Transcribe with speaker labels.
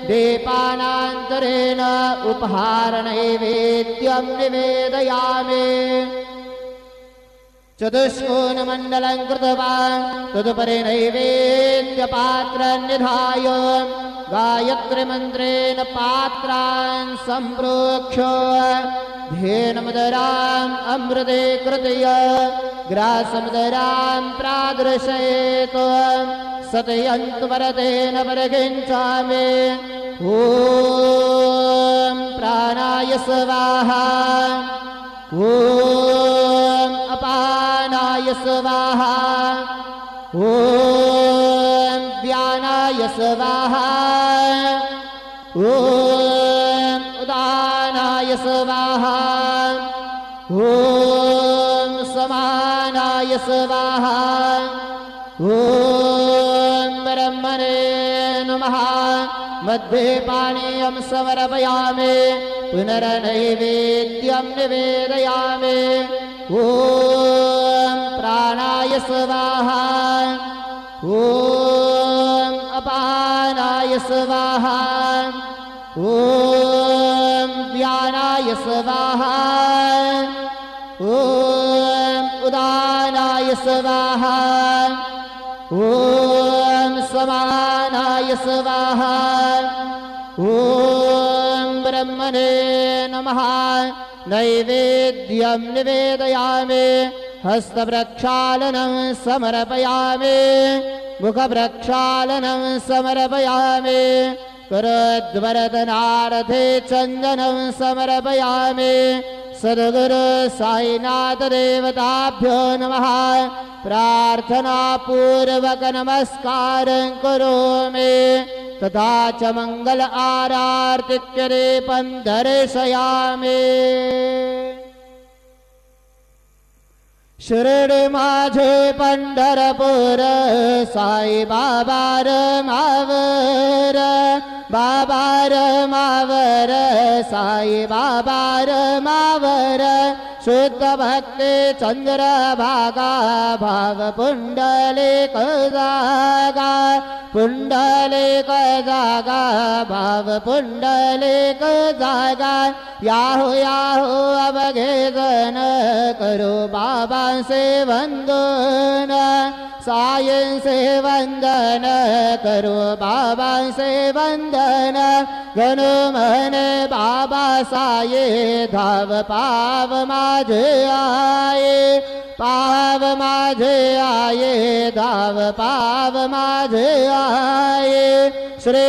Speaker 1: दीपानान्तरेण उपहारनैवेद्यं निवेदयामि चतुष्कोणमण्डलं कृत्वा तदुपरि नैवेद्यपात्रं निधाय गायत्रीमन्त्रेण पात्रान् सम्प्रोक्ष्य धेनुमुदराम् अमृते कृतय ग्रासमुदरां प्रादर्शयेत् सतयन्तु वरदेन वर्गिञ्चामि ॐ प्राणाय स्वाहा ॐ अपानाय स्वाहा ॐ व्यानाय स्वाहा ॐ उदानाय स्वाहा ॐ समानाय स्वाहा ॐ ब्रह्मणे नमः मध्ये पानीयं समर्पयामि पुनर्नैवेद्यं निवेदयामि ॐ प्राणाय स्वाहा ॐ अपानाय स्वाहा ॐ व्यानाय स्वाहा ॐ उदानाय स्वाहा ॐ समानाय स्वाहा ॐ ब्रह्मणे नमः नैवेद्यं निवेदयामि हस्तप्रक्षालनं समर्पयामि मुखप्रक्षालनं समर्पयामि करद्वरदनार्थे चन्दनं समर्पयामि सद्गुरु साईनाथ देवताभ्यो नमः प्रार्थनापूर्वक नमस्कारं करोमि तथा च मंगल आरार्तिक्यदीपं दर्शयामि शिर्डी माझे पंढरपूर साई बाबा मावर बाबा मावर साई बाबा मावर शुद्ध भक्ति चंद्रभागा भाव पुंडलिक जागा पुंडलिक जागा भाव पुंडलिक जागा याहू याहू अवघेदन करो बाबा से वंदन सायं से वंदन करो बाबा से वंदन गणु मन बाबा साये धाव पाव माझे आये पाव माझे आये धाव पाव माझे आये श्री